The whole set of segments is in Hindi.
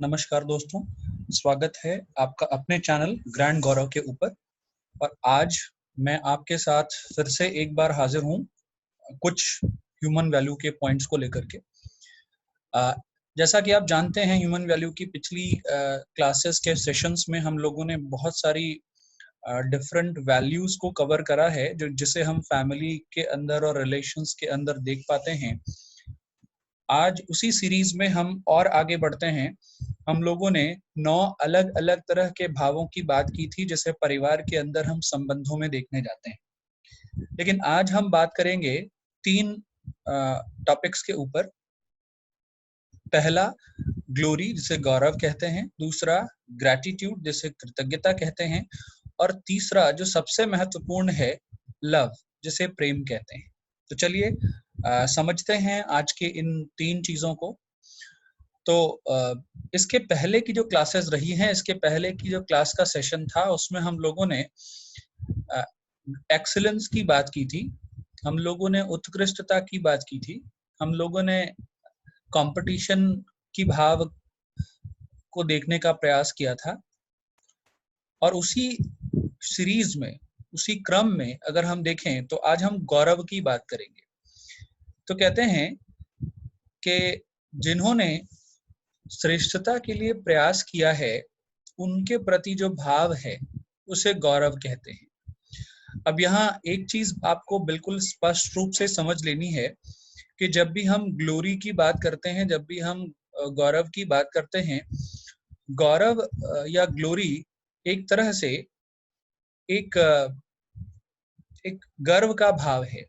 नमस्कार दोस्तों, स्वागत है आपका अपने चैनल ग्रैंड गौरव के ऊपर। और आज मैं आपके साथ फिर से एक बार हाजिर हूँ कुछ ह्यूमन वैल्यू के पॉइंट्स को लेकर के। जैसा कि आप जानते हैं, ह्यूमन वैल्यू की पिछली क्लासेस के सेशंस में हम लोगों ने बहुत सारी डिफरेंट वैल्यूज को कवर करा है, जो जिसे हम फैमिली के अंदर और रिलेशंस के अंदर देख पाते हैं। आज उसी सीरीज में हम और आगे बढ़ते हैं। हम लोगों ने 9 अलग अलग तरह के भावों की बात की थी, जिसे परिवार के अंदर हम संबंधों में देखने जाते हैं। लेकिन आज हम बात करेंगे 3 टॉपिक्स के ऊपर। पहला ग्लोरी, जिसे गौरव कहते हैं। दूसरा ग्रैटिट्यूड, जिसे कृतज्ञता कहते हैं। और तीसरा जो सबसे महत्वपूर्ण है, लव, जिसे प्रेम कहते हैं। तो चलिए समझते हैं आज के इन 3 चीजों को। तो इसके पहले की जो क्लासेस रही हैं, इसके पहले की जो क्लास का सेशन था, उसमें हम लोगों ने एक्सीलेंस की बात की थी, हम लोगों ने उत्कृष्टता की बात की थी, हम लोगों ने कंपटीशन की भाव को देखने का प्रयास किया था। और उसी सीरीज में, उसी क्रम में अगर हम देखें तो आज हम गौरव की बात करेंगे। तो कहते हैं कि जिन्होंने श्रेष्ठता के लिए प्रयास किया है, उनके प्रति जो भाव है उसे गौरव कहते हैं। अब यहाँ एक चीज आपको बिल्कुल स्पष्ट रूप से समझ लेनी है कि जब भी हम ग्लोरी की बात करते हैं, जब भी हम गौरव की बात करते हैं, गौरव या ग्लोरी एक तरह से एक गर्व का भाव है।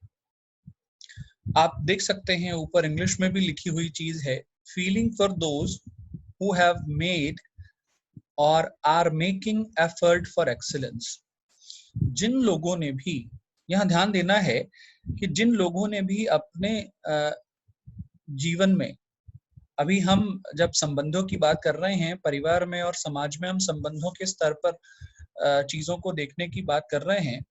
आप देख सकते हैं ऊपर इंग्लिश में भी लिखी हुई चीज है, feeling for those who have made or are making effort for excellence. जिन लोगों ने भी, यहाँ ध्यान देना है कि जिन लोगों ने भी अपने जीवन में, अभी हम जब संबंधों की बात कर रहे हैं, परिवार में और समाज में हम संबंधों के स्तर पर चीजों को देखने की बात कर रहे हैं,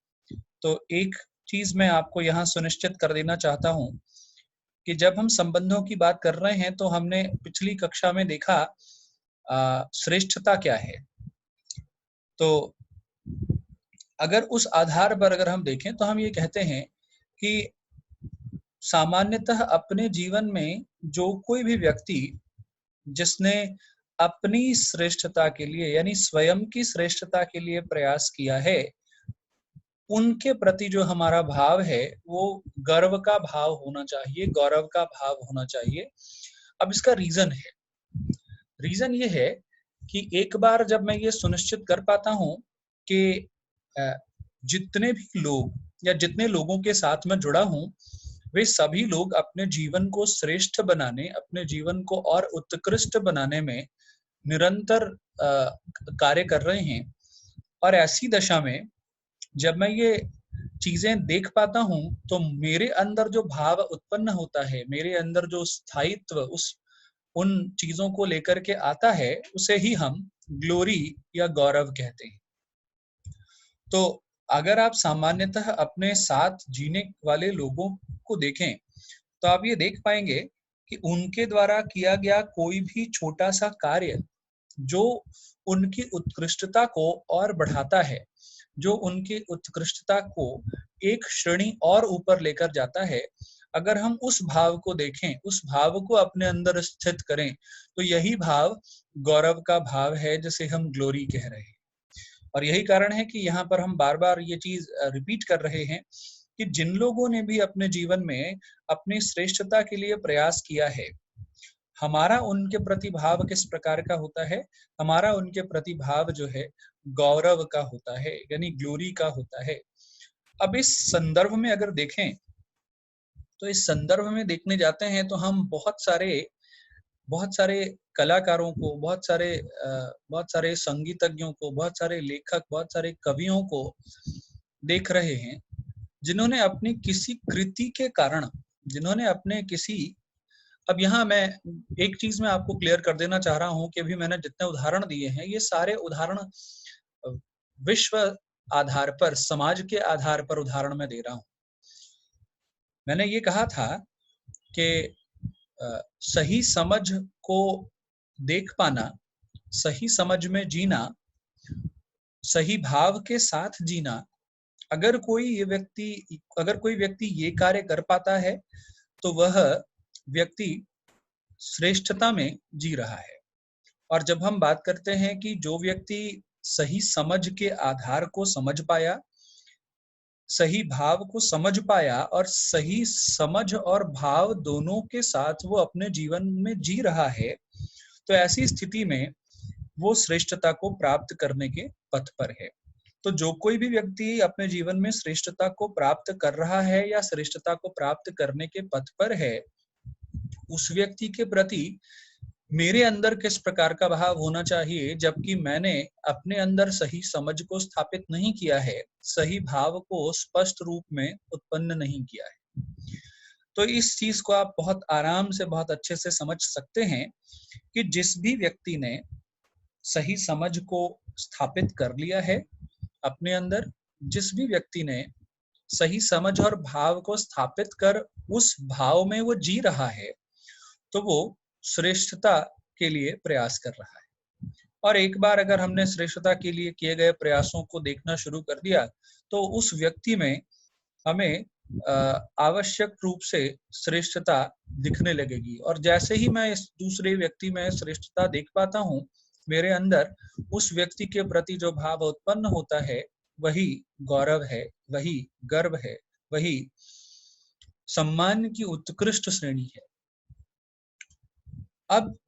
तो एक चीज मैं आपको यहाँ सुनिश्चित कर देना चाहता हूँ कि जब हम संबंधों की बात कर रहे हैं तो हमने पिछली कक्षा में देखा श्रेष्ठता क्या है। तो अगर उस आधार पर अगर हम देखें तो हम ये कहते हैं कि सामान्यतः अपने जीवन में जो कोई भी व्यक्ति जिसने अपनी श्रेष्ठता के लिए, यानी स्वयं की श्रेष्ठता के लिए प्रयास किया है, उनके प्रति जो हमारा भाव है वो गर्व का भाव होना चाहिए, गौरव का भाव होना चाहिए। अब इसका रीजन ये है कि एक बार जब मैं ये सुनिश्चित कर पाता हूं कि जितने भी लोग या जितने लोगों के साथ मैं जुड़ा हूं, वे सभी लोग अपने जीवन को श्रेष्ठ बनाने, अपने जीवन को और उत्कृष्ट बनाने में निरंतर कार्य कर रहे हैं। और ऐसी दशा में जब मैं ये चीजें देख पाता हूं तो मेरे अंदर जो भाव उत्पन्न होता है, मेरे अंदर जो स्थायित्व उन चीजों को लेकर के आता है, उसे ही हम ग्लोरी या गौरव कहते हैं। तो अगर आप सामान्यतः अपने साथ जीने वाले लोगों को देखें तो आप ये देख पाएंगे कि उनके द्वारा किया गया कोई भी छोटा सा कार्य जो उनकी उत्कृष्टता को और बढ़ाता है, जो उनकी उत्कृष्टता को एक श्रेणी और ऊपर लेकर जाता है, अगर हम उस भाव को देखें, उस भाव को अपने अंदर स्थित करें, तो यही भाव गौरव का भाव है, जिसे हम ग्लोरी कह रहे हैं। और यही कारण है कि यहाँ पर हम बार बार ये चीज रिपीट कर रहे हैं कि जिन लोगों ने भी अपने जीवन में अपनी श्रेष्ठता के लिए प्रयास किया है, हमारा उनके प्रति भाव किस प्रकार का होता है? हमारा उनके प्रति भाव जो है गौरव का होता है, यानी ग्लोरी का होता है। अब इस संदर्भ में अगर देखें तो इस संदर्भ में देखने जाते हैं तो हम बहुत सारे कलाकारों को, बहुत सारे संगीतज्ञों को, बहुत सारे लेखक, बहुत सारे कवियों को देख रहे हैं, जिन्होंने अपनी किसी कृति के कारण, जिन्होंने अपने किसी, अब यहाँ मैं एक चीज मैं आपको क्लियर कर देना चाह रहा हूं कि अभी मैंने जितने उदाहरण दिए हैं, ये सारे उदाहरण विश्व आधार पर, समाज के आधार पर उदाहरण मैं दे रहा हूं। मैंने ये कहा था कि सही समझ को देख पाना सही समझ में जीना, सही भाव के साथ जीना, अगर कोई व्यक्ति ये कार्य कर पाता है तो वह व्यक्ति श्रेष्ठता में जी रहा है। और जब हम बात करते हैं कि जो व्यक्ति सही समझ के आधार को समझ पाया, सही भाव को समझ पाया और सही समझ और भाव दोनों के साथ वो अपने जीवन में जी रहा है, तो ऐसी स्थिति में वो श्रेष्ठता को प्राप्त करने के पथ पर है। तो जो कोई भी व्यक्ति अपने जीवन में श्रेष्ठता को प्राप्त कर रहा है या श्रेष्ठता को प्राप्त करने के पथ पर है, उस व्यक्ति के प्रति मेरे अंदर किस प्रकार का भाव होना चाहिए, जबकि मैंने अपने अंदर सही समझ को स्थापित नहीं किया है, सही भाव को स्पष्ट रूप में उत्पन्न नहीं किया है। तो इस चीज को आप बहुत आराम से, बहुत अच्छे से समझ सकते हैं कि जिस भी व्यक्ति ने सही समझ को स्थापित कर लिया है अपने अंदर, जिस भी व्यक्ति ने सही समझ और भाव को स्थापित कर उस भाव में वो जी रहा है, तो वो श्रेष्ठता के लिए प्रयास कर रहा है। और एक बार अगर हमने श्रेष्ठता के लिए किए गए प्रयासों को देखना शुरू कर दिया, तो उस व्यक्ति में हमें आवश्यक रूप से श्रेष्ठता दिखने लगेगी। और जैसे ही मैं इस दूसरे व्यक्ति में श्रेष्ठता देख पाता हूँ, मेरे अंदर उस व्यक्ति के प्रति जो भाव उत्पन्न होता है, वही गौरव है, वही गर्व है, वही सम्मान की उत्कृष्ट श्रेणी है। अब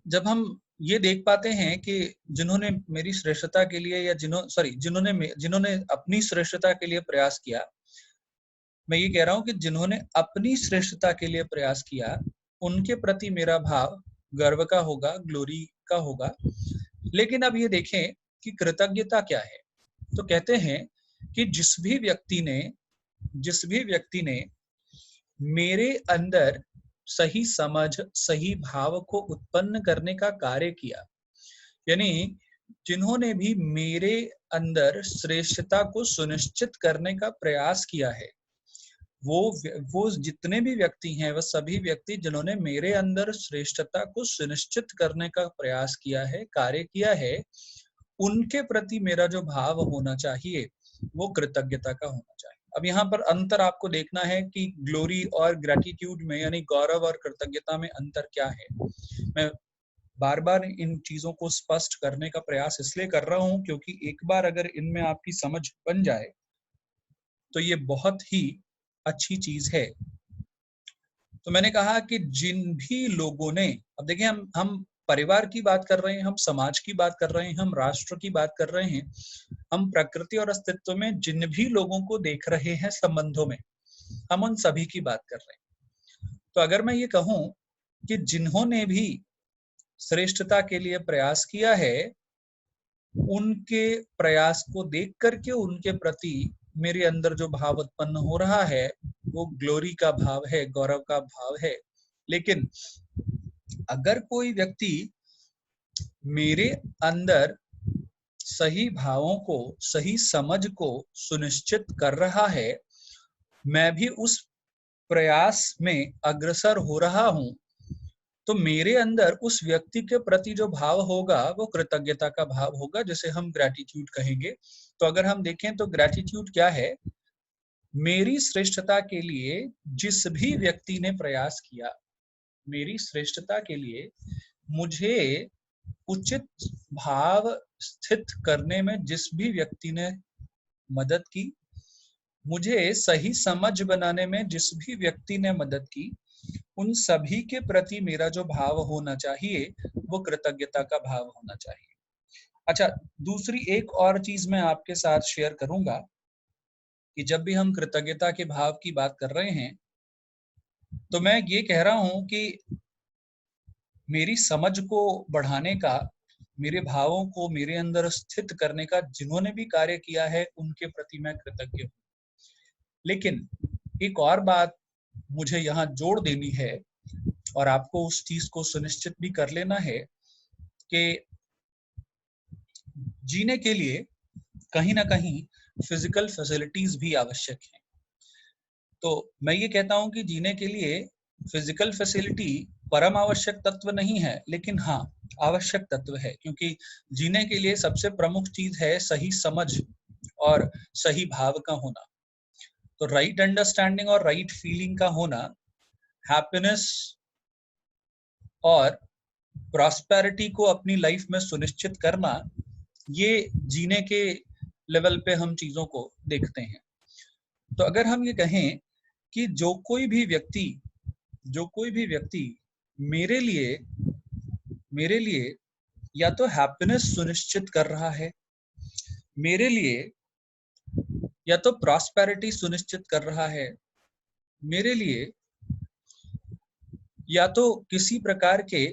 जब हम ये देख पाते हैं कि जिन्होंने मेरी श्रेष्ठता के लिए या जिन्होंने अपनी श्रेष्ठता के लिए प्रयास किया, मैं ये कह रहा हूं कि जिन्होंने अपनी श्रेष्ठता के लिए प्रयास किया, उनके प्रति मेरा भाव गर्व का होगा, ग्लोरी का होगा। लेकिन अब ये देखें कि कृतज्ञता क्या है। तो कहते हैं कि जिस भी व्यक्ति ने मेरे अंदर सही समझ, सही भाव को उत्पन्न करने का कार्य किया, यानी जिन्होंने भी मेरे अंदर श्रेष्ठता को सुनिश्चित करने का प्रयास किया है, वो जितने भी व्यक्ति हैं, वह सभी व्यक्ति जिन्होंने मेरे अंदर श्रेष्ठता को सुनिश्चित करने का प्रयास किया है, कार्य किया है, उनके प्रति मेरा जो भाव होना चाहिए वो कृतज्ञता का होना चाहिए। अब यहाँ पर अंतर आपको देखना है कि ग्लोरी और ग्रेटिट्यूड में, यानी गौरव और कृतज्ञता में अंतर क्या है। मैं बार बार इन चीजों को स्पष्ट करने का प्रयास इसलिए कर रहा हूं क्योंकि एक बार अगर इनमें आपकी समझ बन जाए तो ये बहुत ही अच्छी चीज है। तो मैंने कहा कि जिन भी लोगों ने, अब देखिए हम परिवार की बात कर रहे हैं, हम समाज की बात कर रहे हैं, हम राष्ट्र की बात कर रहे हैं, हम प्रकृति और अस्तित्व में जिन भी लोगों को देख रहे हैं संबंधों में, हम उन सभी की बात कर रहे हैं। तो अगर मैं ये कहूं कि जिन्होंने भी श्रेष्ठता के लिए प्रयास किया है, उनके प्रयास को देख करके उनके प्रति मेरे अंदर जो भाव उत्पन्न हो रहा है वो ग्लोरी का भाव है, गौरव का भाव है। लेकिन अगर कोई व्यक्ति मेरे अंदर सही भावों को, सही समझ को सुनिश्चित कर रहा है, मैं भी उस प्रयास में अग्रसर हो रहा हूं, तो मेरे अंदर उस व्यक्ति के प्रति जो भाव होगा वो कृतज्ञता का भाव होगा, जिसे हम ग्रैटिट्यूड कहेंगे। तो अगर हम देखें तो ग्रैटिट्यूड क्या है? मेरी श्रेष्ठता के लिए जिस भी व्यक्ति ने प्रयास किया, मेरी श्रेष्ठता के लिए मुझे उचित भाव स्थित करने में जिस भी व्यक्ति ने मदद की, मुझे सही समझ बनाने में जिस भी व्यक्ति ने मदद की, उन सभी के प्रति मेरा जो भाव होना चाहिए वो कृतज्ञता का भाव होना चाहिए। अच्छा, दूसरी एक और चीज मैं आपके साथ शेयर करूंगा कि जब भी हम कृतज्ञता के भाव की बात कर रहे हैं, तो मैं ये कह रहा हूं कि मेरी समझ को बढ़ाने का, मेरे भावों को मेरे अंदर स्थित करने का जिन्होंने भी कार्य किया है, उनके प्रति मैं कृतज्ञ हूं। लेकिन एक और बात मुझे यहाँ जोड़ देनी है और आपको उस चीज को सुनिश्चित भी कर लेना है कि जीने के लिए कहीं ना कहीं फिजिकल फैसिलिटीज भी आवश्यक हैं। तो मैं ये कहता हूं कि जीने के लिए फिजिकल फैसिलिटी परम आवश्यक तत्व नहीं है, लेकिन हाँ आवश्यक तत्व है, क्योंकि जीने के लिए सबसे प्रमुख चीज है सही समझ और सही भाव का होना। तो राइट अंडरस्टैंडिंग और राइट फीलिंग का होना, हैप्पीनेस और प्रॉस्पेरिटी को अपनी लाइफ में सुनिश्चित करना, ये जीने के लेवल पे हम चीजों को देखते हैं। तो अगर हम ये कहें कि जो कोई भी व्यक्ति मेरे लिए या तो हैप्पीनेस सुनिश्चित कर रहा है, मेरे लिए या तो प्रॉस्पेरिटी सुनिश्चित कर रहा है, मेरे लिए या तो किसी प्रकार के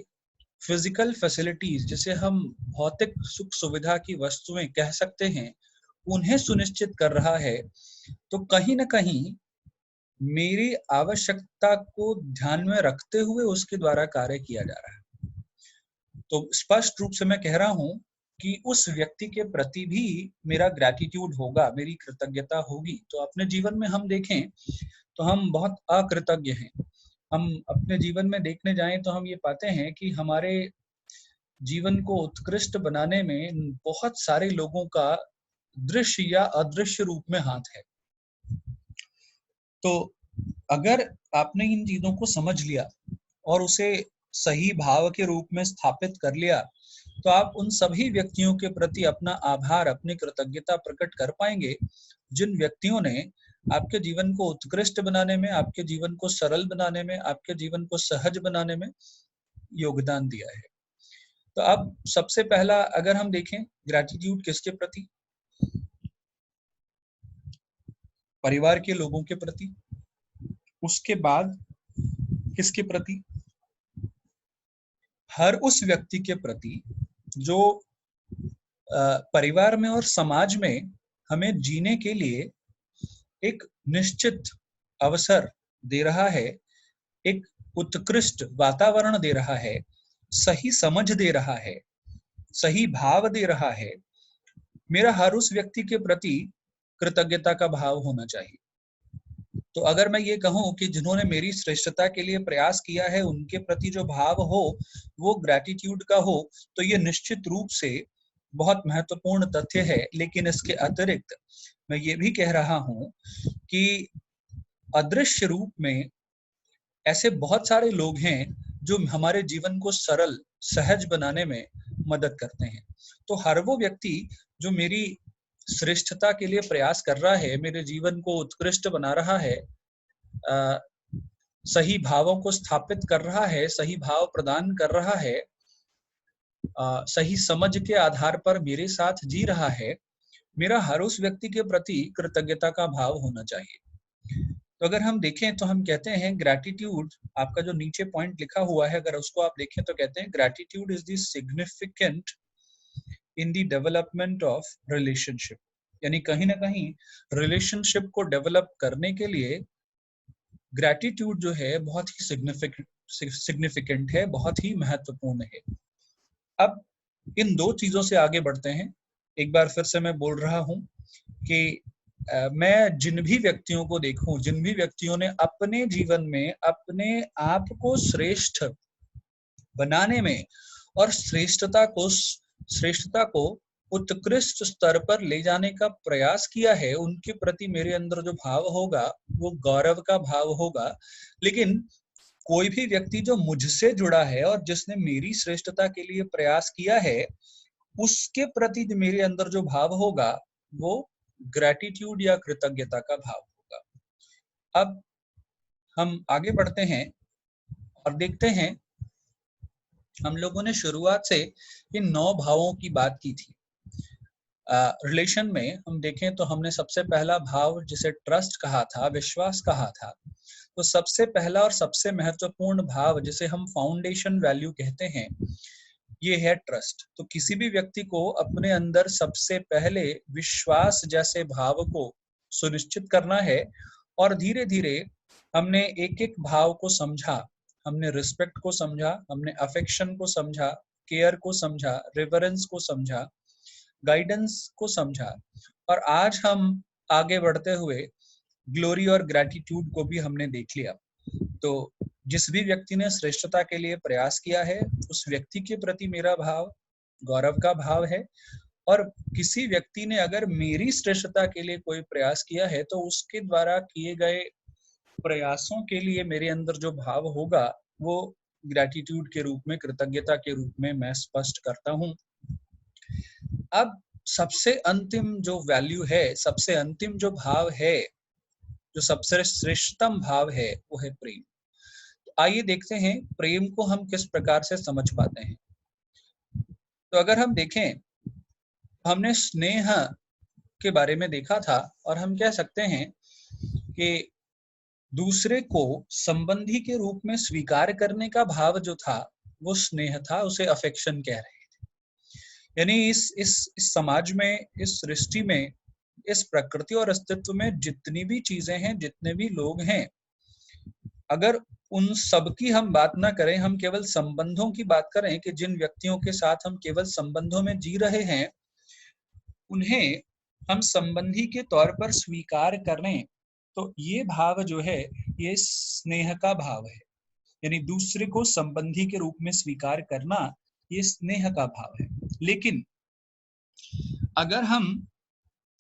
फिजिकल फैसिलिटीज, जिसे हम भौतिक सुख सुविधा की वस्तुएं कह सकते हैं, उन्हें सुनिश्चित कर रहा है, तो कहीं ना कहीं मेरी आवश्यकता को ध्यान में रखते हुए उसके द्वारा कार्य किया जा रहा है। तो स्पष्ट रूप से मैं कह रहा हूं कि उस व्यक्ति के प्रति भी मेरा ग्रैटिट्यूड होगा, मेरी कृतज्ञता होगी। तो अपने जीवन में हम देखें तो हम बहुत अकृतज्ञ हैं। हम अपने जीवन में देखने जाएं तो हम ये पाते हैं कि हमारे जीवन को उत्कृष्ट बनाने में बहुत सारे लोगों का दृश्य या अदृश्य रूप में हाथ है। तो अगर आपने इन चीजों को समझ लिया और उसे सही भाव के रूप में स्थापित कर लिया, तो आप उन सभी व्यक्तियों के प्रति अपना आभार, अपनी कृतज्ञता प्रकट कर पाएंगे जिन व्यक्तियों ने आपके जीवन को उत्कृष्ट बनाने में, आपके जीवन को सरल बनाने में, आपके जीवन को सहज बनाने में योगदान दिया है। तो अब सबसे पहला अगर हम देखें, ग्रैटिट्यूड किसके प्रति? परिवार के लोगों के प्रति। उसके बाद किसके प्रति? हर उस व्यक्ति के प्रति जो परिवार में और समाज में हमें जीने के लिए एक निश्चित अवसर दे रहा है, एक उत्कृष्ट वातावरण दे रहा है, सही समझ दे रहा है, सही भाव दे रहा है। मेरा हर उस व्यक्ति के प्रति कृतज्ञता का भाव होना चाहिए। तो अगर मैं ये कहूं कि जिन्होंने मेरी श्रेष्ठता के लिए प्रयास किया है, उनके प्रति जो भाव हो वो ग्रैटिट्यूड का हो, तो ये निश्चित रूप से बहुत महत्वपूर्ण तथ्य है। लेकिन इसके अतिरिक्त मैं ये भी कह रहा हूं कि अदृश्य रूप में ऐसे बहुत सारे लोग हैं जो हमारे जीवन को सरल, सहज बनाने में मदद करते हैं। तो हर वो व्यक्ति जो मेरी श्रेष्ठता के लिए प्रयास कर रहा है, मेरे जीवन को उत्कृष्ट बना रहा है, सही भावों को स्थापित कर रहा है, सही भाव प्रदान कर रहा है, सही समझ के आधार पर मेरे साथ जी रहा है, मेरा हर उस व्यक्ति के प्रति कृतज्ञता का भाव होना चाहिए। तो अगर हम देखें तो हम कहते हैं ग्रैटिट्यूड, आपका जो नीचे पॉइंट लिखा हुआ है अगर उसको आप देखें तो कहते हैं gratitude is the significant in the development of relationship. यानी कहीं ना कहीं रिलेशनशिप को डेवलप करने के लिए ग्रैटिट्यूड जो है बहुत ही सिग्निफिकेंट है, बहुत ही महत्वपूर्ण है। अब इन दो चीजों से आगे बढ़ते हैं। एक बार फिर से मैं बोल रहा हूं कि मैं जिन भी व्यक्तियों को देखूं, जिन भी व्यक्तियों ने अपने जीवन में अपने आप को श्रेष्ठ बनाने में और श्रेष्ठता को उत्कृष्ट स्तर पर ले जाने का प्रयास किया है, उनके प्रति मेरे अंदर जो भाव होगा वो गौरव का भाव होगा। लेकिन कोई भी व्यक्ति जो मुझसे जुड़ा है और जिसने मेरी श्रेष्ठता के लिए प्रयास किया है, उसके प्रति मेरे अंदर जो भाव होगा वो ग्रैटिट्यूड या कृतज्ञता का भाव होगा। अब हम आगे बढ़ते हैं और देखते हैं, हम लोगों ने शुरुआत से इन 9 भावों की बात की थी। रिलेशन में हम देखें तो हमने सबसे पहला भाव जिसे ट्रस्ट कहा था, विश्वास कहा था, तो सबसे पहला और सबसे महत्वपूर्ण भाव जिसे हम फाउंडेशन वैल्यू कहते हैं, ये है ट्रस्ट। तो किसी भी व्यक्ति को अपने अंदर सबसे पहले विश्वास जैसे भाव को सुनिश्चित करना है। और धीरे धीरे हमने एक एक भाव को समझा, हमने रिस्पेक्ट को समझा, हमने अफेक्शन को समझा, केयर को समझा, रिवरेंस को समझा, गाइडेंस को समझा, और आज हम आगे बढ़ते हुए ग्लोरी और ग्रैटिट्यूड को भी हमने देख लिया। तो जिस भी व्यक्ति ने श्रेष्ठता के लिए प्रयास किया है, उस व्यक्ति के प्रति मेरा भाव गौरव का भाव है। और किसी व्यक्ति ने अगर मेरी श्रेष्ठता के लिए कोई प्रयास किया है, तो उसके द्वारा किए गए प्रयासों के लिए मेरे अंदर जो भाव होगा, वो ग्रैटिट्यूड के रूप में, कृतज्ञता के रूप में मैं स्पष्ट करता हूँ। अब सबसे अंतिम जो वैल्यू है, सबसे अंतिम जो भाव है, जो सबसे श्रेष्ठतम भाव है, वो है प्रेम। तो आइए देखते हैं प्रेम को हम किस प्रकार से समझ पाते हैं। तो अगर हम देखें, हमने स्नेह के बारे में देखा था, और हम कह सकते हैं कि दूसरे को संबंधी के रूप में स्वीकार करने का भाव जो था, वो स्नेह था, उसे अफेक्शन कह रहे थे। यानी इस समाज में, इस सृष्टि में, इस प्रकृति और अस्तित्व में जितनी भी चीजें हैं, जितने भी लोग हैं, अगर उन सब की हम बात ना करें, हम केवल संबंधों की बात करें कि जिन व्यक्तियों के साथ हम केवल संबंधों में जी रहे हैं, उन्हें हम संबंधी के तौर पर स्वीकार करें, तो ये भाव जो है, ये स्नेह का भाव है। यानी दूसरे को संबंधी के रूप में स्वीकार करना, ये स्नेह का भाव है। लेकिन अगर हम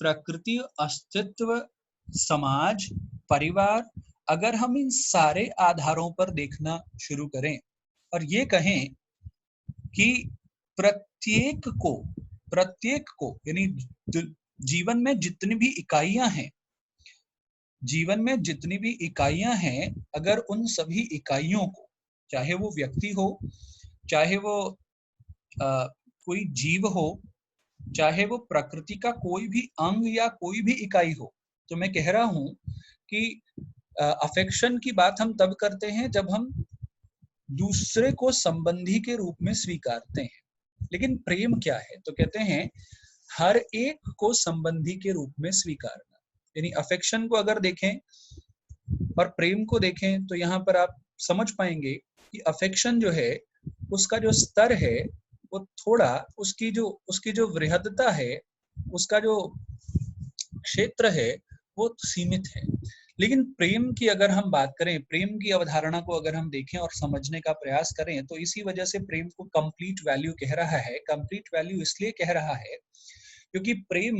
प्रकृति, अस्तित्व, समाज, परिवार, अगर हम इन सारे आधारों पर देखना शुरू करें और ये कहें कि प्रत्येक को यानी जीवन में जितनी भी इकाइयां हैं, अगर उन सभी इकाइयों को, चाहे वो व्यक्ति हो, चाहे वो कोई जीव हो, चाहे वो प्रकृति का कोई भी अंग या कोई भी इकाई हो, तो मैं कह रहा हूं कि अफेक्शन की बात हम तब करते हैं जब हम दूसरे को संबंधी के रूप में स्वीकारते हैं। लेकिन प्रेम क्या है? तो कहते हैं हर एक को संबंधी के रूप में स्वीकारना। यानी अफेक्शन को अगर देखें और प्रेम को देखें, तो यहाँ पर आप समझ पाएंगे कि अफेक्शन जो है, उसका जो स्तर है, वो थोड़ा, उसकी जो वृहदता है, उसका जो क्षेत्र है, वो सीमित है। लेकिन प्रेम की अगर हम बात करें, प्रेम की अवधारणा को अगर हम देखें और समझने का प्रयास करें, तो इसी वजह से प्रेम को कंप्लीट वैल्यू कह रहा है। कंप्लीट वैल्यू इसलिए कह रहा है क्योंकि प्रेम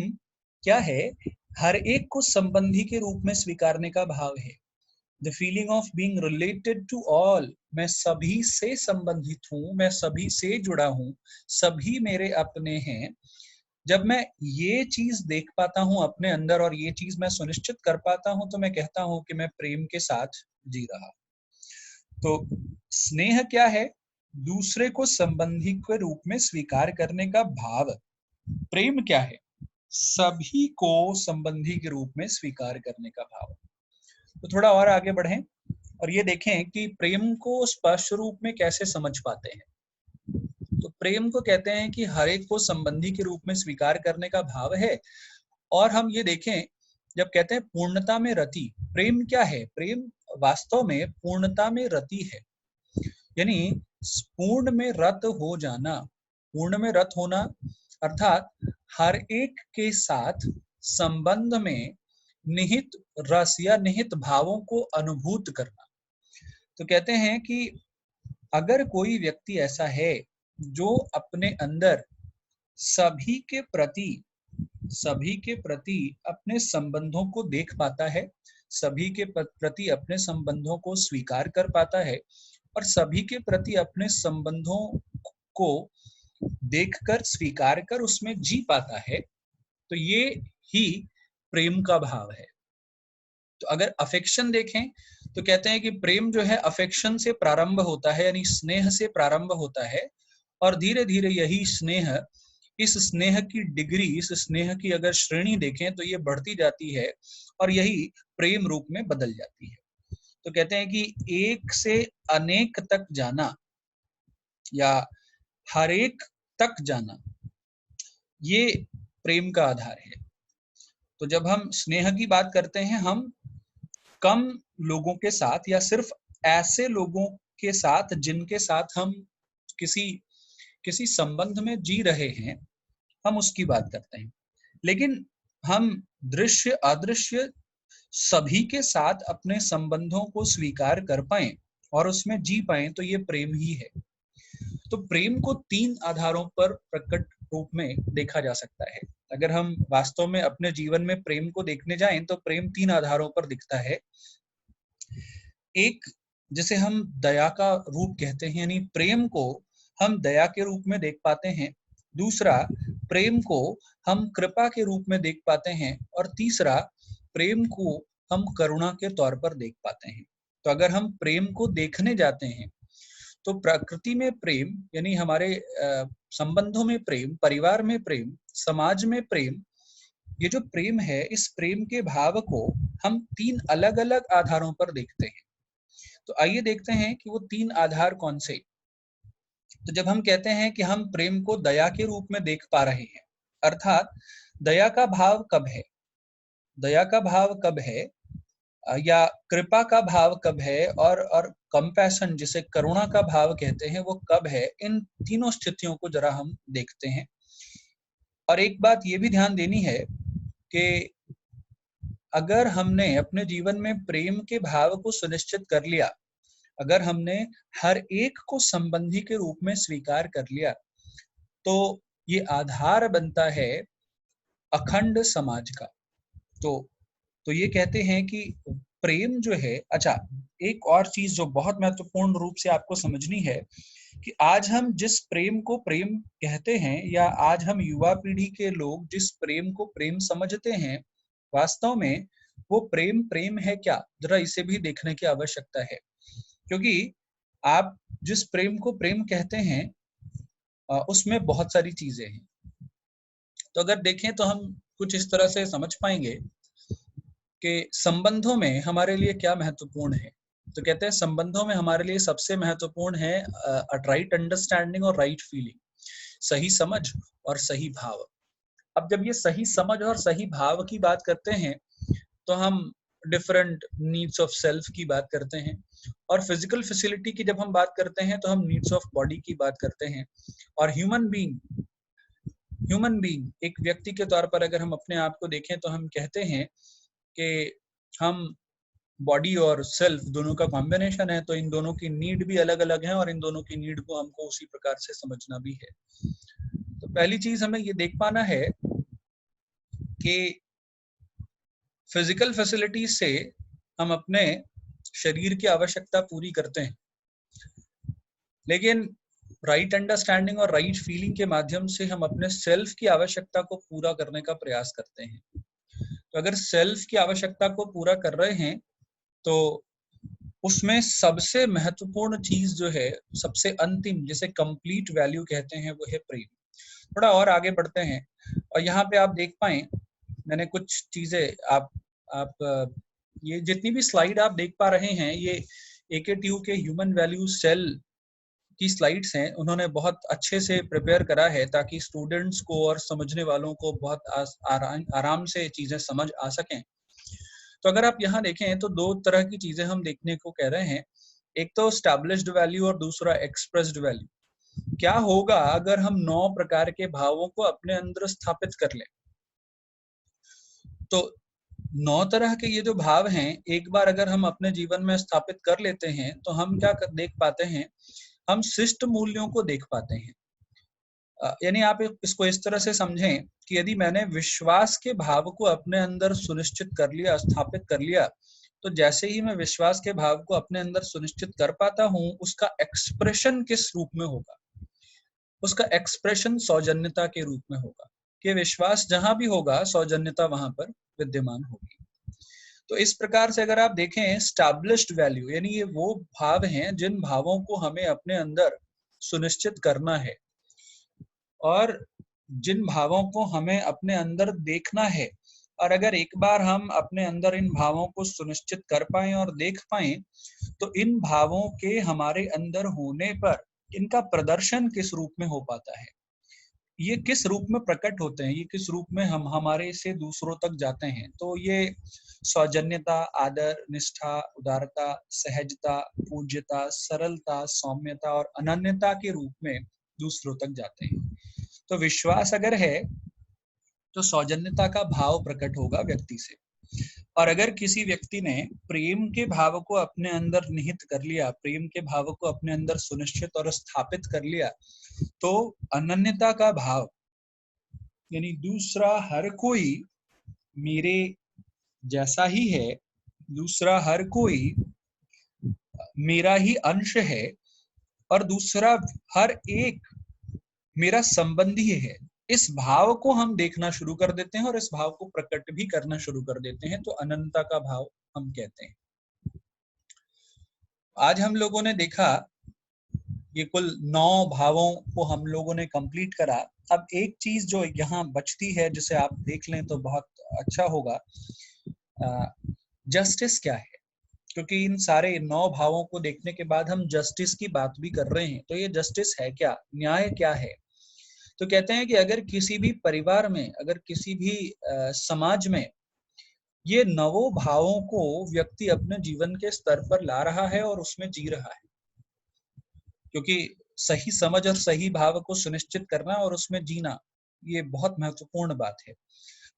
क्या है? हर एक को संबंधी के रूप में स्वीकारने का भाव है। The feeling of being related to all, मैं सभी से संबंधित हूँ, मैं सभी से जुड़ा हूँ, सभी मेरे अपने हैं। जब मैं ये चीज देख पाता हूँ अपने अंदर और ये चीज मैं सुनिश्चित कर पाता हूँ, तो मैं कहता हूँ कि मैं प्रेम के साथ जी रहा। तो स्नेह क्या है? दूसरे को संबंधी के रूप में स्वीकार करने का भाव। प्रेम क्या है? सभी को संबंधी के रूप में स्वीकार करने का भाव। तो थोड़ा और आगे बढ़ें और ये देखें कि प्रेम को स्पष्ट रूप में कैसे समझ पाते हैं। तो प्रेम को कहते हैं कि हर एक को संबंधी के रूप में स्वीकार करने का भाव है। और हम ये देखें, जब कहते हैं पूर्णता में रति, प्रेम क्या है? प्रेम वास्तव में पूर्णता में रति है। यानी पूर्ण में रत हो जाना, पूर्ण में रत होना, अर्थात हर एक के साथ संबंध में निहित रस या निहित भावों को अनुभूत करना। तो कहते हैं कि अगर कोई व्यक्ति ऐसा है जो अपने अंदर सभी के प्रति अपने संबंधों को देख पाता है, सभी के प्रति अपने संबंधों को स्वीकार कर पाता है, और सभी के प्रति अपने संबंधों को देखकर, स्वीकार कर उसमें जी पाता है, तो ये ही प्रेम का भाव है। तो अगर अफेक्शन देखें, तो कहते हैं कि प्रेम जो है अफेक्शन से प्रारंभ होता है, यानी स्नेह से प्रारंभ होता है, और धीरे धीरे यही स्नेह, इस स्नेह की डिग्री, इस स्नेह की अगर श्रेणी देखें, तो ये बढ़ती जाती है और यही प्रेम रूप में बदल जाती है। तो कहते हैं कि एक से अनेक तक जाना या हर एक तक जाना, ये प्रेम का आधार है। तो जब हम स्नेह की बात करते हैं, हम कम लोगों के साथ या सिर्फ ऐसे लोगों के साथ जिनके साथ हम किसी संबंध में जी रहे हैं, हम उसकी बात करते हैं। लेकिन हम दृश्य, अदृश्य सभी के साथ अपने संबंधों को स्वीकार कर पाए और उसमें जी पाए, तो ये प्रेम ही है। तो प्रेम को 3 आधारों पर प्रकट रूप में देखा जा सकता है। अगर हम वास्तव में अपने जीवन में प्रेम को देखने जाएं तो प्रेम 3 आधारों पर दिखता है। एक, जिसे हम दया का रूप कहते हैं, यानी प्रेम को हम दया के रूप में देख पाते हैं। दूसरा, प्रेम को हम कृपा के रूप में देख पाते हैं। और तीसरा, प्रेम को हम करुणा के तौर पर देख पाते हैं। तो अगर हम प्रेम को देखने जाते हैं तो प्रकृति में प्रेम, यानी हमारे संबंधों में प्रेम, परिवार में प्रेम, समाज में प्रेम, ये जो प्रेम है, इस प्रेम के भाव को हम 3 अलग अलग आधारों पर देखते हैं। तो आइए देखते हैं कि वो 3 आधार कौन से। तो जब हम कहते हैं कि हम प्रेम को दया के रूप में देख पा रहे हैं, अर्थात दया का भाव कब है, दया का भाव कब है, या कृपा का भाव कब है, और कंपैशन, जिसे करुणा का भाव कहते हैं, वो कब है, इन तीनों स्थितियों को जरा हम देखते हैं। और एक बात ये भी ध्यान देनी है कि अगर हमने अपने जीवन में प्रेम के भाव को सुनिश्चित कर लिया, अगर हमने हर एक को संबंधी के रूप में स्वीकार कर लिया, तो ये आधार बनता है अखंड समाज का। तो ये कहते हैं कि प्रेम जो है, अच्छा, एक और चीज जो बहुत महत्वपूर्ण रूप से आपको समझनी है कि आज हम जिस प्रेम को प्रेम कहते हैं, या आज हम युवा पीढ़ी के लोग जिस प्रेम को प्रेम समझते हैं, वास्तव में वो प्रेम प्रेम है क्या, जरा इसे भी देखने की आवश्यकता है। क्योंकि आप जिस प्रेम को प्रेम कहते हैं उसमें बहुत सारी चीजें हैं। तो अगर देखें तो हम कुछ इस तरह से समझ पाएंगे कि संबंधों में हमारे लिए क्या महत्वपूर्ण है। तो कहते हैं संबंधों में हमारे लिए सबसे महत्वपूर्ण है राइट अंडरस्टैंडिंग और राइट फीलिंग, सही समझ और सही भाव। अब जब ये सही समझ और सही भाव की बात करते हैं तो हम डिफरेंट नीड्स ऑफ सेल्फ की बात करते हैं, और फिजिकल फैसिलिटी की जब हम बात करते हैं तो हम नीड्स ऑफ बॉडी की बात करते हैं। और ह्यूमन बीइंग एक व्यक्ति के तौर पर अगर हम अपने आप को देखें तो हम कहते हैं कि हम बॉडी और सेल्फ दोनों का कॉम्बिनेशन है। तो इन दोनों की नीड भी अलग अलग है और इन दोनों की नीड को हमको उसी प्रकार से समझना भी है। तो पहली चीज हमें ये देख पाना है कि फिजिकल फैसिलिटीज से हम अपने शरीर की आवश्यकता पूरी करते हैं, लेकिन राइट अंडरस्टैंडिंग और राइट फीलिंग के माध्यम से हम अपने सेल्फ की आवश्यकता को पूरा करने का प्रयास करते हैं। तो अगर सेल्फ की आवश्यकता को पूरा कर रहे हैं तो उसमें सबसे महत्वपूर्ण चीज जो है, सबसे अंतिम, जिसे कंप्लीट वैल्यू कहते हैं, वो है प्रेम। थोड़ा और आगे बढ़ते हैं और यहाँ पे आप देख पाए, मैंने कुछ चीजें आप ये जितनी भी स्लाइड आप देख पा रहे हैं, ये AKTU के ह्यूमन वैल्यू सेल की स्लाइड्स हैं। उन्होंने बहुत अच्छे से प्रिपेयर करा है ताकि स्टूडेंट्स को और समझने वालों को बहुत आराम से चीजें समझ आ सकें। तो अगर आप यहाँ देखें तो 2 तरह की चीजें हम देखने को कह रहे हैं। एक तो एस्टैब्लिश्ड वैल्यू और दूसरा एक्सप्रेस्ड वैल्यू। क्या होगा अगर हम 9 प्रकार के भावों को अपने अंदर स्थापित कर लें? तो 9 तरह के ये जो भाव हैं, एक बार अगर हम अपने जीवन में स्थापित कर लेते हैं तो हम क्या देख पाते हैं, हम शिष्ट मूल्यों को देख पाते हैं। यानी आप इसको इस तरह से समझें कि यदि मैंने विश्वास के भाव को अपने अंदर सुनिश्चित कर लिया, स्थापित कर लिया, तो जैसे ही मैं विश्वास के भाव को अपने अंदर सुनिश्चित कर पाता हूं, उसका एक्सप्रेशन किस रूप में होगा? उसका एक्सप्रेशन सौजन्यता के रूप में होगा कि विश्वास जहां भी होगा, सौजन्यता वहां पर विद्यमान होगी। तो इस प्रकार से अगर आप देखें, एस्टैब्लिश्ड वैल्यू यानी ये वो भाव हैं जिन भावों को हमें अपने अंदर सुनिश्चित करना है और जिन भावों को हमें अपने अंदर देखना है। और अगर एक बार हम अपने अंदर इन भावों को सुनिश्चित कर पाए और देख पाए, तो इन भावों के हमारे अंदर होने पर इनका प्रदर्शन किस रूप में हो पाता है, ये किस रूप में प्रकट होते हैं, ये किस रूप में हम हमारे से दूसरों तक जाते हैं। तो ये सौजन्यता, आदर, निष्ठा, उदारता, सहजता, पूज्यता, सरलता, सौम्यता और अनन्यता के रूप में दूसरों तक जाते हैं। तो विश्वास अगर है तो सौजन्यता का भाव प्रकट होगा व्यक्ति से। और अगर किसी व्यक्ति ने प्रेम के भाव को अपने अंदर निहित कर लिया, प्रेम के भाव को अपने अंदर सुनिश्चित और स्थापित कर लिया, तो अनन्यता का भाव, यानी दूसरा हर कोई मेरे जैसा ही है, दूसरा हर कोई मेरा ही अंश है, और दूसरा हर एक मेरा संबंधी है, इस भाव को हम देखना शुरू कर देते हैं और इस भाव को प्रकट भी करना शुरू कर देते हैं, तो अनंतता का भाव हम कहते हैं। आज हम लोगों ने देखा ये कुल 9 भावों को हम लोगों ने कंप्लीट करा। अब एक चीज जो यहाँ बचती है जिसे आप देख लें तो बहुत अच्छा होगा, जस्टिस क्या है, क्योंकि इन सारे 9 भावों को देखने के बाद हम जस्टिस की बात भी कर रहे हैं। तो ये जस्टिस है क्या, न्याय क्या है? तो कहते हैं कि अगर किसी भी परिवार में, अगर किसी भी समाज में ये 9 भावों को व्यक्ति अपने जीवन के स्तर पर ला रहा है और उसमें जी रहा है, क्योंकि सही समझ और सही भाव को सुनिश्चित करना और उसमें जीना, ये बहुत महत्वपूर्ण बात है।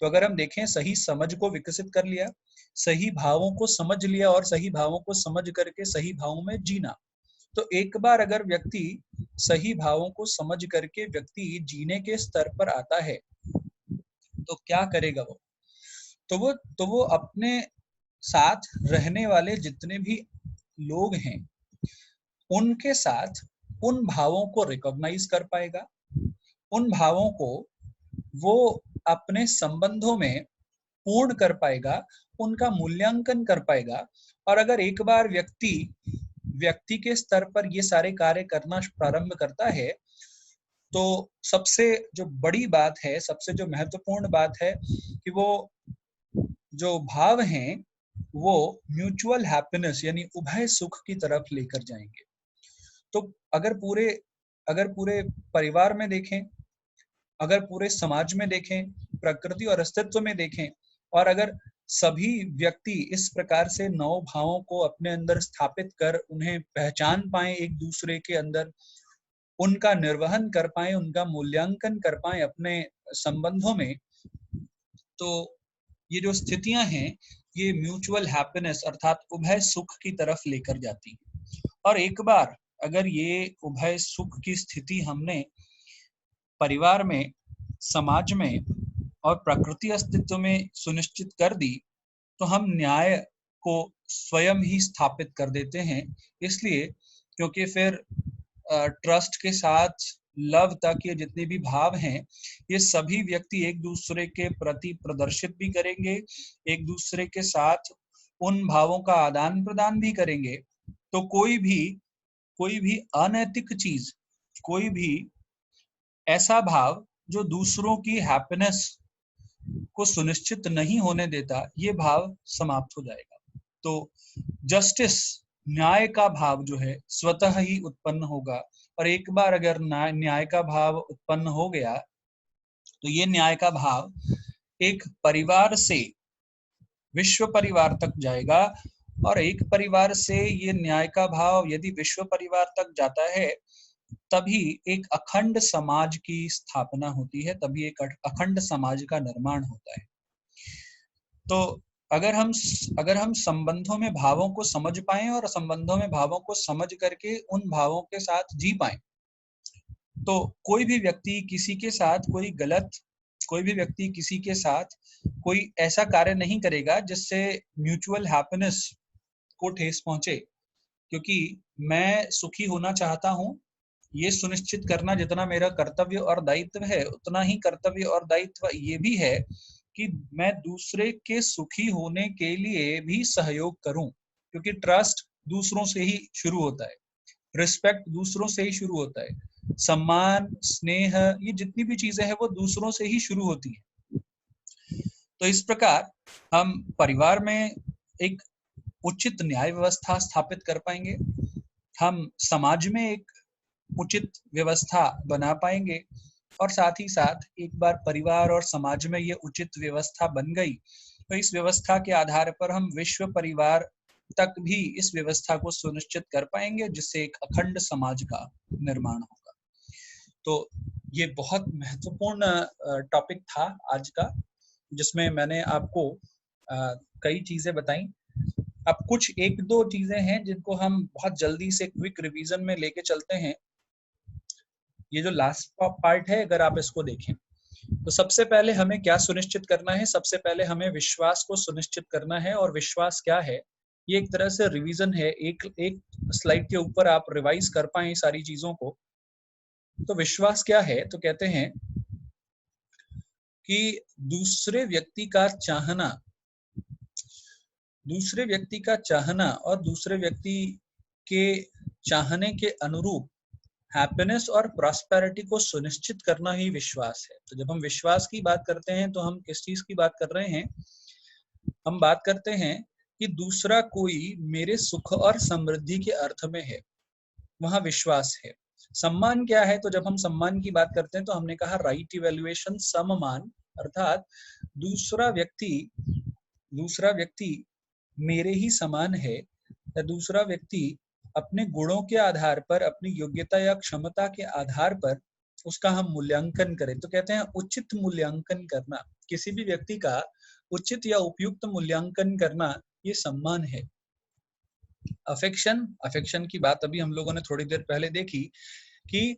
तो अगर हम देखें, सही समझ को विकसित कर लिया, सही भावों को समझ लिया और सही भावों को समझ करके सही भावों में जीना, तो एक बार अगर व्यक्ति सही भावों को समझ करके व्यक्ति जीने के स्तर पर आता है, तो क्या करेगा वो? तो वो अपने साथ रहने वाले जितने भी लोग हैं, उनके साथ उन भावों को रिकॉग्नाइज कर पाएगा, उन भावों को वो अपने संबंधों में पूर्ण कर पाएगा, उनका मूल्यांकन कर पाएगा। और अगर एक बार व्यक्ति के स्तर पर ये सारे कार्य करना प्रारंभ करता है, तो सबसे जो बड़ी बात है, सबसे जो महत्वपूर्ण बात है कि वो जो भाव हैं वो म्यूचुअल हैप्पीनेस यानी उभय सुख की तरफ लेकर जाएंगे। तो अगर पूरे परिवार में देखें, अगर पूरे समाज में देखें, प्रकृति और अस्तित्व में देखें, और अगर सभी व्यक्ति इस प्रकार से 9 भावों को अपने अंदर स्थापित कर उन्हें पहचान पाए, एक दूसरे के अंदर उनका निर्वहन कर पाए, उनका मूल्यांकन कर पाए अपने संबंधों में, तो ये जो स्थितियां हैं ये म्यूचुअल हैप्पीनेस अर्थात उभय सुख की तरफ लेकर जाती हैं। और एक बार अगर ये उभय सुख की स्थिति हमने परिवार में, समाज में और प्रकृति अस्तित्व में सुनिश्चित कर दी, तो हम न्याय को स्वयं ही स्थापित कर देते हैं। इसलिए क्योंकि फिर ट्रस्ट के साथ लव तक ये जितने भी भाव हैं, ये सभी व्यक्ति एक दूसरे के प्रति प्रदर्शित भी करेंगे, एक दूसरे के साथ उन भावों का आदान प्रदान भी करेंगे। तो कोई भी अनैतिक चीज, कोई भी ऐसा भाव जो दूसरों की हैप्पीनेस को सुनिश्चित नहीं होने देता, ये भाव समाप्त हो जाएगा। तो जस्टिस, न्याय का भाव जो है स्वतः ही उत्पन्न होगा। और एक बार अगर न्याय का भाव उत्पन्न हो गया, तो ये न्याय का भाव एक परिवार से विश्व परिवार तक जाएगा। और एक परिवार से ये न्याय का भाव यदि विश्व परिवार तक जाता है, तभी एक अखंड समाज की स्थापना होती है, तभी एक अखंड समाज का निर्माण होता है। तो अगर हम संबंधों में भावों को समझ पाएं और संबंधों में भावों को समझ करके उन भावों के साथ जी पाएं, तो कोई भी व्यक्ति किसी के साथ कोई ऐसा कार्य नहीं करेगा जिससे म्यूचुअल हैप्पीनेस को ठेस पहुंचे। क्योंकि मैं सुखी होना चाहता हूं, ये सुनिश्चित करना जितना मेरा कर्तव्य और दायित्व है, उतना ही कर्तव्य और दायित्व ये भी है कि मैं दूसरे के सुखी होने के लिए भी सहयोग करूं। क्योंकि ट्रस्ट दूसरों से ही शुरू होता है, रिस्पेक्ट दूसरों से ही शुरू होता है, सम्मान, स्नेह, ये जितनी भी चीजें हैं वो दूसरों से ही शुरू होती हैं। तो इस प्रकार हम परिवार में एक उचित न्याय व्यवस्था स्थापित कर पाएंगे, हम समाज में एक उचित व्यवस्था बना पाएंगे, और साथ ही साथ एक बार परिवार और समाज में ये उचित व्यवस्था बन गई, तो इस व्यवस्था के आधार पर हम विश्व परिवार तक भी इस व्यवस्था को सुनिश्चित कर पाएंगे, जिससे एक अखंड समाज का निर्माण होगा। तो ये बहुत महत्वपूर्ण टॉपिक था आज का, जिसमें मैंने आपको कई चीजें बताई। अब कुछ एक दो चीजें हैं जिनको हम बहुत जल्दी से क्विक रिवीजन में लेके चलते हैं। ये जो लास्ट पार्ट है, अगर आप इसको देखें तो सबसे पहले हमें क्या सुनिश्चित करना है? सबसे पहले हमें विश्वास को सुनिश्चित करना है। और विश्वास क्या है? ये एक तरह से रिवीजन है, एक स्लाइड के ऊपर आप रिवाइज कर पाए सारी चीजों को। तो विश्वास क्या है? तो कहते हैं कि दूसरे व्यक्ति का चाहना और दूसरे व्यक्ति के चाहने के अनुरूप हैप्पीनेस और प्रॉस्पेरिटी को सुनिश्चित करना ही विश्वास है। तो जब हम विश्वास की बात करते हैं तो हम किस चीज की बात कर रहे हैं? हम बात करते हैं कि दूसरा कोई मेरे सुख और समृद्धि के अर्थ में है, वहां विश्वास है। सम्मान क्या है? तो जब हम सम्मान की बात करते हैं तो हमने कहा राइट इवैल्यूएशन, सममान, अर्थात दूसरा व्यक्ति मेरे ही समान है, या दूसरा व्यक्ति अपने गुणों के आधार पर, अपनी योग्यता या क्षमता के आधार पर उसका हम मूल्यांकन करें। तो कहते हैं उचित मूल्यांकन करना, किसी भी व्यक्ति का उचित या उपयुक्त मूल्यांकन करना, ये सम्मान है। अफेक्शन की बात अभी हम लोगों ने थोड़ी देर पहले देखी कि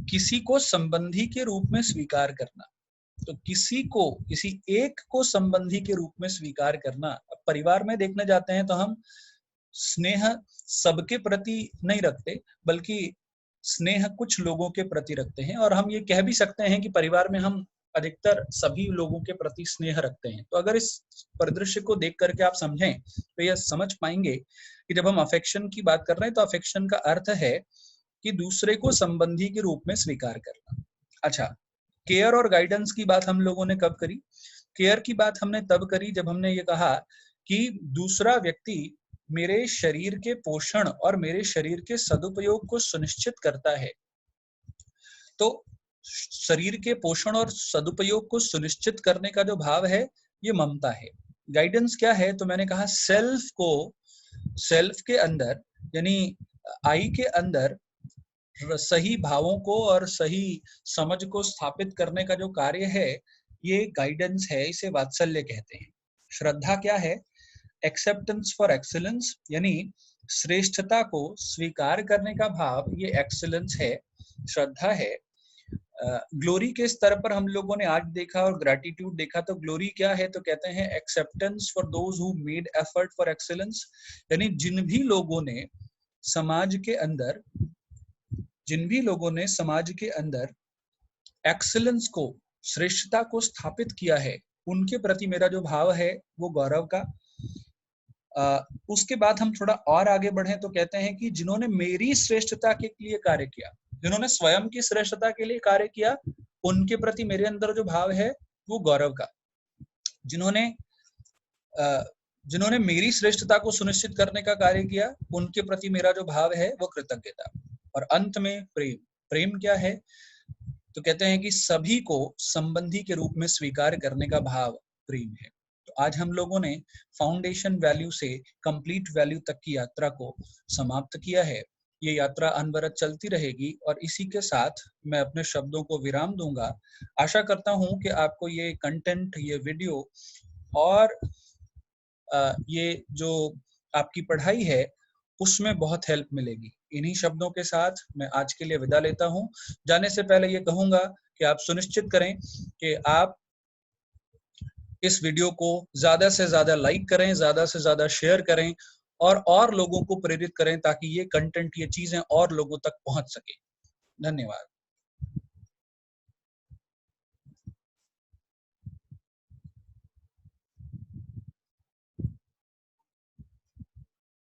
किसी को संबंधी के रूप में स्वीकार करना। तो किसी एक को संबंधी के रूप में स्वीकार करना। अब परिवार में देखने जाते हैं तो हम स्नेह सबके प्रति नहीं रखते, बल्कि स्नेह कुछ लोगों के प्रति रखते हैं। और हम ये कह भी सकते हैं कि परिवार में हम अधिकतर सभी लोगों के प्रति स्नेह रखते हैं। तो अगर इस परिदृश्य को देख करके आप समझें तो यह समझ पाएंगे कि जब हम अफेक्शन की बात कर रहे हैं तो अफेक्शन का अर्थ है कि दूसरे को संबंधी के रूप में स्वीकार करना। अच्छा, केयर और गाइडेंस की बात हम लोगों ने कब करी? केयर की बात हमने तब करी जब हमने ये कहा कि दूसरा व्यक्ति मेरे शरीर के पोषण और मेरे शरीर के सदुपयोग को सुनिश्चित करता है। तो शरीर के पोषण और सदुपयोग को सुनिश्चित करने का जो भाव है, ये ममता है। गाइडेंस क्या है? तो मैंने कहा सेल्फ के अंदर, यानी आई के अंदर सही भावों को और सही समझ को स्थापित करने का जो कार्य है, ये गाइडेंस है, इसे वात्सल्य कहते हैं। श्रद्धा क्या है? एक्सेप्टेंस फॉर एक्सीलेंस, यानी श्रेष्ठता को स्वीकार करने का भाव, ये एक्सीलेंस है, श्रद्धा है। ग्लोरी के स्तर पर हम लोगों ने आज देखा और ग्रैटिट्यूड देखा। तो ग्लोरी क्या है? तो कहते हैं acceptance for those who made effort for excellence, यानी जिन भी लोगों ने समाज के अंदर एक्सीलेंस को, श्रेष्ठता को स्थापित किया है, उनके प्रति मेरा जो भाव है वो गौरव का। उसके बाद हम थोड़ा और आगे बढ़े तो कहते हैं कि जिन्होंने मेरी श्रेष्ठता के लिए कार्य किया, जिन्होंने स्वयं की श्रेष्ठता के लिए कार्य किया, उनके प्रति मेरे अंदर जो भाव है वो गौरव का। जिन्होंने मेरी श्रेष्ठता को सुनिश्चित करने का कार्य किया, उनके प्रति मेरा जो भाव है वो कृतज्ञता। और अंत में प्रेम क्या है? तो कहते हैं कि सभी को संबंधी के रूप में स्वीकार करने का भाव प्रेम है। तो आज हम लोगों ने फाउंडेशन वैल्यू से कंप्लीट वैल्यू तक की यात्रा को समाप्त किया है। ये यात्रा अनवरत चलती रहेगी और इसी के साथ मैं अपने शब्दों को विराम दूंगा। आशा करता हूं कि आपको ये कंटेंट, ये वीडियो और ये जो आपकी पढ़ाई है उसमें बहुत हेल्प मिलेगी। इन्हीं शब्दों के साथ मैं आज के लिए विदा लेता हूं। जाने से पहले ये कहूंगा कि आप सुनिश्चित करें कि आप इस वीडियो को ज्यादा से ज्यादा लाइक करें, ज्यादा से ज्यादा शेयर करें और लोगों को प्रेरित करें ताकि ये कंटेंट, ये चीजें और लोगों तक पहुंच सके। धन्यवाद।